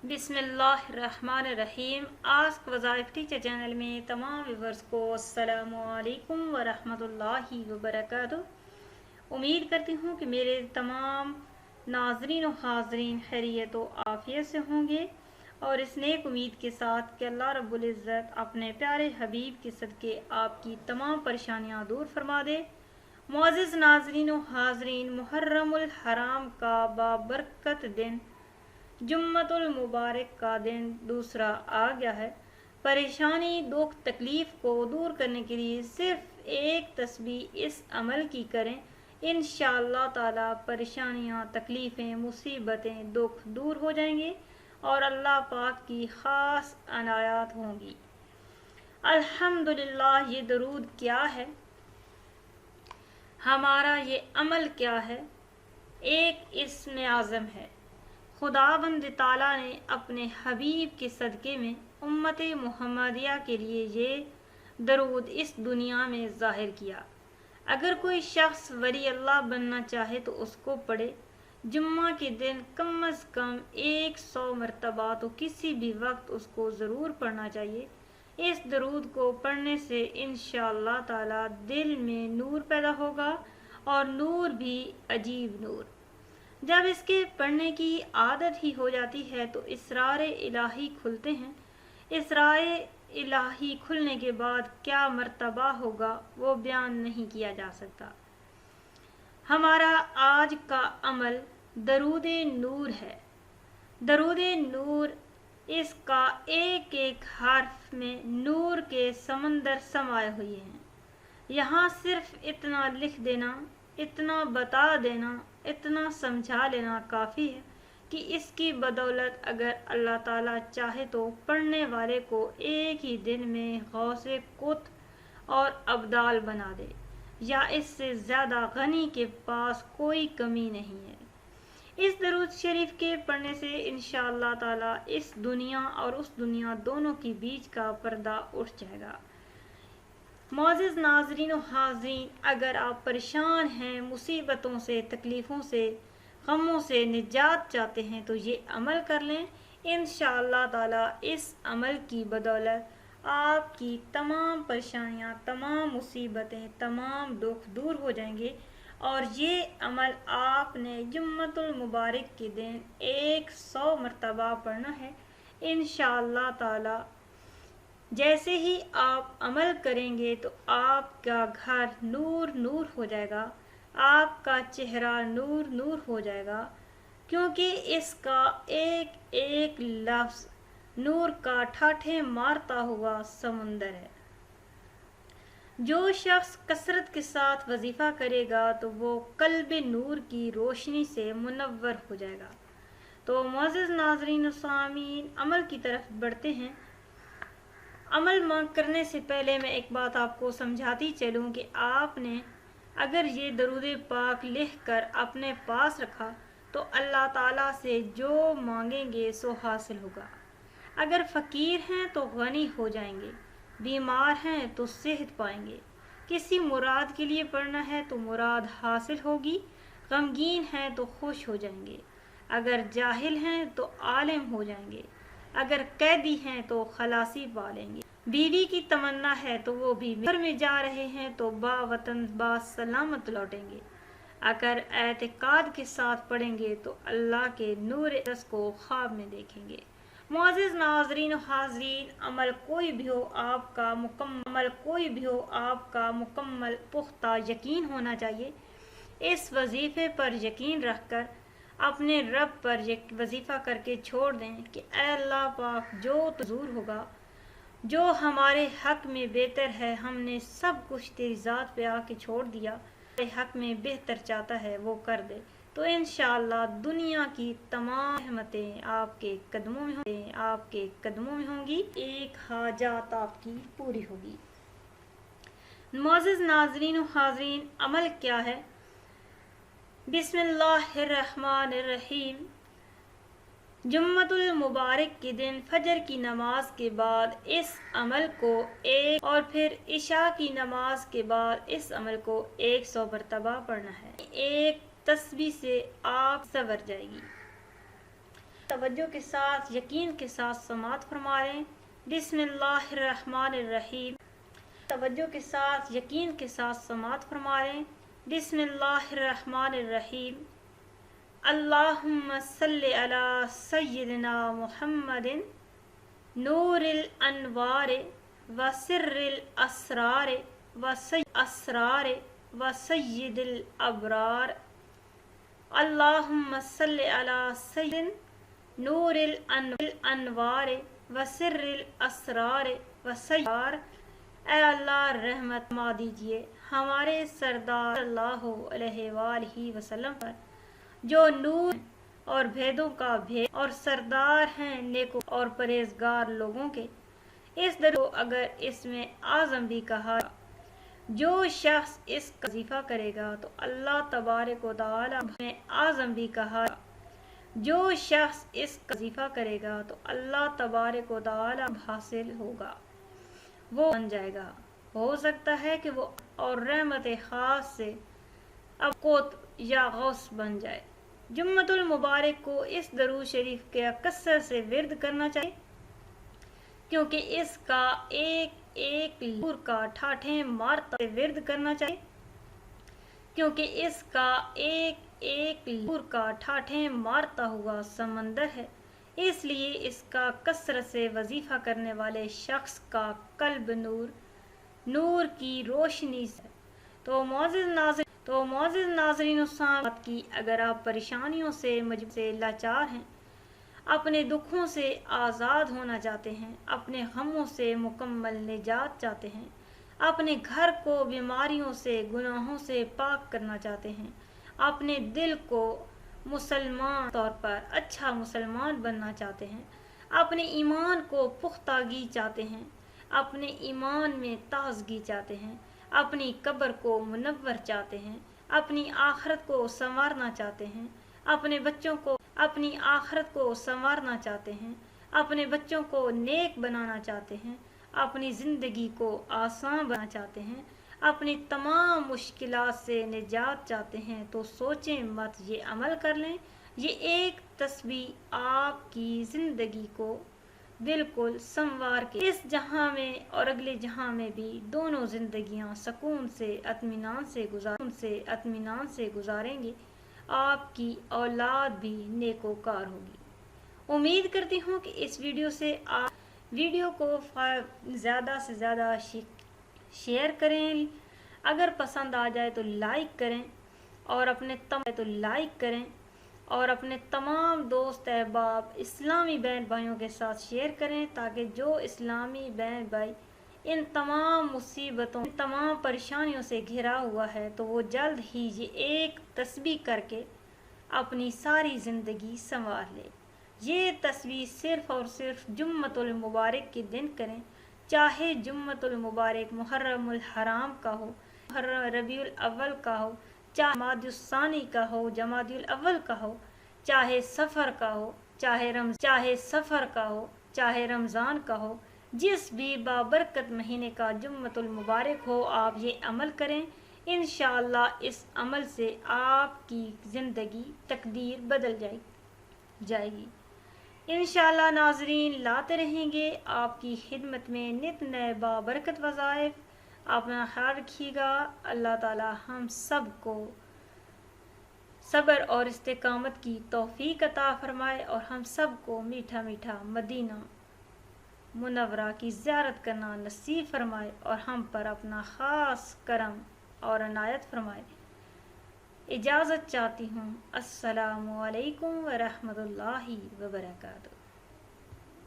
बिस्मिल्लाहिर्रहमानिर्रहीम। आज वज़ाइफ teacher channel में तमाम व्यूवर्स को अस्सलामु अलैकुम वरहमतुल्लाहि वबरकातुहू। उम्मीद करती हूँ कि मेरे तमाम नाज़रीन और हाज़रीन खैरियत व आफ़ियत से होंगे और इस नेक उम्मीद के साथ कि अल्लाह रब्बुल इज़्ज़त अपने प्यारे हबीब के सदक़े आपकी तमाम परेशानियाँ दूर फरमा दे। मुअज़्ज़िज़ नाज़रीन और हाज़रीन, मुहर्रमुल हराम का बाबरकत दिन जुम्मतुल मुबारक का दिन दूसरा आ गया है। परेशानी दुख तकलीफ़ को दूर करने के लिए सिर्फ एक तस्बीह इस अमल की करें, इंशाअल्लाह ताला परेशानियाँ तकलीफ़ें मुसीबतें दुख दूर हो जाएंगे और अल्लाह पाक की ख़ास अनायात होंगी। अल्हम्दुलिल्लाह। ये दरूद क्या है, हमारा ये अमल क्या है? एक इस्म आज़म है। खुदावंद ताला ने अपने हबीब के सदक़े में उम्मत मुहम्मदिया के लिए ये दरूद इस दुनिया में ज़ाहिर किया। अगर कोई शख्स वली अल्लाह बनना चाहे तो उसको पढ़े। जुम्मा के दिन कम अज़ कम 100 मरतबा तो किसी भी वक्त उसको ज़रूर पढ़ना चाहिए। इस दरूद को पढ़ने से इंशाअल्लाह ताला दिल में नूर पैदा होगा और नूर भी अजीब नूर। जब इसके पढ़ने की आदत ही हो जाती है तो इसरारे इलाही खुलते हैं। इसरारे इलाही खुलने के बाद क्या मर्तबा होगा वो बयान नहीं किया जा सकता। हमारा आज का अमल दरूद नूर है। दरूद नूर, इसका एक एक हर्फ में नूर के समंदर समाये हुए हैं। यहाँ सिर्फ इतना लिख देना, इतना बता देना, इतना समझा लेना काफ़ी है कि इसकी बदौलत अगर अल्लाह ताला चाहे तो पढ़ने वाले को एक ही दिन में गौसे कुत और अब्दाल बना दे, या इससे ज़्यादा गनी के पास कोई कमी नहीं है। इस दरूद शरीफ के पढ़ने से इंशाअल्लाह ताला इस दुनिया और उस दुनिया दोनों के बीच का पर्दा उठ जाएगा। मुअज़्ज़िज़ नाज़रीन और हाज़रीन, अगर आप परेशान हैं, मुसीबतों से तकलीफ़ों से गमों से निजात चाहते हैं तो ये अमल कर लें। इंशाअल्लाह ताला इस अमल की बदौलत आपकी तमाम परेशानियाँ, तमाम मुसीबतें, तमाम दुख दूर हो जाएंगे। और ये अमल आपने जुम्मतुल मुबारक के दिन 100 मरतबा पढ़ना है। इंशाअल्लाह ताला जैसे ही आप अमल करेंगे तो आपका घर नूर नूर हो जाएगा, आपका चेहरा नूर नूर हो जाएगा, क्योंकि इसका एक एक लफ्ज़ नूर का ठाठे मारता हुआ समुंदर है। जो शख्स कसरत के साथ वजीफ़ा करेगा तो वो कल्ब नूर की रोशनी से मुनव्वर हो जाएगा। तो मुअज़्ज़िज़ नाज़रीन और सामीन, अमल की तरफ बढ़ते हैं। अमल करने से पहले मैं एक बात आपको समझाती चलूँ कि आपने अगर ये दरूद पाक लिख कर अपने पास रखा तो अल्लाह ताला से जो मांगेंगे सो हासिल होगा। अगर फ़कीर हैं तो गनी हो जाएंगे, बीमार हैं तो सेहत पाएंगे, किसी मुराद के लिए पढ़ना है तो मुराद हासिल होगी, गमगीन हैं तो खुश हो जाएंगे, अगर जाहिल हैं तो आलिम हो जाएंगे, अगर कैदी हैं तो खलासी पा लेंगे, बीवी की तमन्ना है तो वो भी घर में जा रहे हैं तो बावतन बा सलामत लौटेंगे, अगर एतकाद के साथ पढ़ेंगे तो अल्लाह के नूर रस को ख्वाब में देखेंगे। मुअज़्ज़िज़ नाज़रीन हाज़रीन, अमल कोई भी हो आपका मुकम्मल पुख्ता यकीन होना चाहिए। इस वजीफ़े पर यकीन रखकर अपने रब पर वजीफ़ा करके छोड़ दें कि ऐ अल्लाह पाक, जो मंज़ूर होगा, जो हमारे हक में बेहतर है, हमने सब कुछ तेरी ज़ात पे आके छोड़ दिया, हमारे हक में बेहतर चाहता है वो कर दे। तो इंशाअल्लाह दुनिया की तमाम रहमतें आपके कदमों में होंगी, एक हाजात आपकी पूरी होगी। मुअज़्ज़िज़ नाज़रीन और हाज़रीन, अमल क्या है? बिस्मिल्लाहिर्रहमानिर्रहीम। जुम्मतुल मुबारक के दिन फजर की नमाज के बाद इस अमल को और फिर इशा की नमाज के बाद इस अमल को 100 मरतबा पढ़ना है। एक तस्बीह से आप सवर जाएगी। توجہ کے ساتھ یقین کے ساتھ سماعت فرما لیں۔ بسم اللہ الرحمن الرحیم۔ توجہ کے ساتھ یقین کے ساتھ سماعت فرما لیں۔ بسم اللہ الرحمن الرحیم۔ اللہم صلی علی سیدنا محمد نور الانوار و سر الاسرار و سید اسرار و سید الابرار۔ اللہم صلی علی سید نور الانوار و سر الاسرار و سید الابرار۔ اے اللہ رحمت فرما دیجئے ہمارے سردار صلی اللہ علیہ وآلہ وسلم پر، جو نور اور بھیدوں کا بھید اور سردار ہیں نیکو اور پرہیزگار لوگوں کے۔ اس درود کو اگر اس میں اعظم بھی کہا، جو شخص اس کا وظیفہ کرے گا تو اللہ تبارک و تعالی میں اعظم بھی کہا، جو شخص اس کا وظیفہ کرے گا تو اللہ تبارک و تعالی حاصل ہوگا، وہ بن جائے گا۔ ہو سکتا ہے کہ وہ اور رحمت خاص سے اب قوت یا غوث بن جائے۔ جمعۃ المبارک کو اس درود شریف کے کثرت سے ورد کرنا چاہیے، کیونکہ اس کا ایک نور کا ٹھاٹھیں مارتا ورد کرنا چاہیے، کیونکہ اس کا ایک نور کا ٹھاٹھیں مارتا ہوا سمندر ہے، اس لیے اس کا کثرت سے وظیفہ کرنے والے شخص کا قلب نور کی روشنی سے۔ تو معزز ناظرین السلام کی، اگر آپ پریشانیوں سے لاچار ہیں، اپنے دکھوں سے آزاد ہونا چاہتے ہیں، اپنے غموں سے مکمل نجات چاہتے ہیں، اپنے گھر کو بیماریوں سے گناہوں سے پاک کرنا چاہتے ہیں، اپنے دل کو مسلمان طور پر اچھا مسلمان بننا چاہتے ہیں، اپنے ایمان کو پختگی چاہتے ہیں، اپنے ایمان میں تازگی چاہتے ہیں، اپنی قبر کو منور چاہتے ہیں، اپنی آخرت کو سنوارنا چاہتے ہیں، اپنے بچوں کو اپنی آخرت کو سنوارنا چاہتے ہیں، اپنے بچوں کو نیک بنانا چاہتے ہیں، اپنی زندگی کو آسان بنانا چاہتے ہیں، اپنی تمام مشکلات سے نجات چاہتے ہیں، تو سوچیں مت، یہ عمل کر لیں۔ یہ ایک تسبیح آپ کی زندگی کو بالکل سنوار کے اس جہاں میں اور اگلے جہاں میں بھی دونوں زندگیاں سکون سے اطمینان سے گزاریں گے۔ آپ کی اولاد بھی نیکوکار ہوگی۔ امید کرتی ہوں کہ اس ویڈیو سے آپ ویڈیو کو زیادہ سے زیادہ شیئر کریں، اگر پسند آ جائے تو لائک کریں، اور اپنے تمام دوست احباب اسلامی بہن بھائیوں کے ساتھ شیئر کریں، تاکہ جو اسلامی بہن بھائی ان تمام مصیبتوں ان تمام پریشانیوں سے گھرا ہوا ہے، تو وہ جلد ہی یہ ایک تسبیح کر کے اپنی ساری زندگی سنوار لے۔ یہ تسبیح صرف اور صرف جمعۃ المبارک کے دن کریں، چاہے جمعۃ المبارک محرم الحرام کا ہو، ربیع الاول کا ہو، چاہے جمادی الثانی کا ہو، جمادی الاول کا ہو، چاہے سفر کا ہو، چاہے رمضان کا ہو، جس بھی بابرکت مہینے کا جمعۃ المبارک ہو، آپ یہ عمل کریں۔ انشاءاللہ اس عمل سے آپ کی زندگی تقدیر بدل جائے گی۔ انشاءاللہ ناظرین، لاتے رہیں گے آپ کی خدمت میں نت نئے بابرکت وظائف۔ اپنا خیال رکھیے گا۔ اللہ تعالی ہم سب کو صبر اور استقامت کی توفیق عطا فرمائے، اور ہم سب کو میٹھا میٹھا مدینہ منورہ کی زیارت کرنا نصیب فرمائے، اور ہم پر اپنا خاص کرم اور عنایت فرمائے۔ اجازت چاہتی ہوں۔ السلام علیکم ورحمۃ اللہ وبرکاتہ۔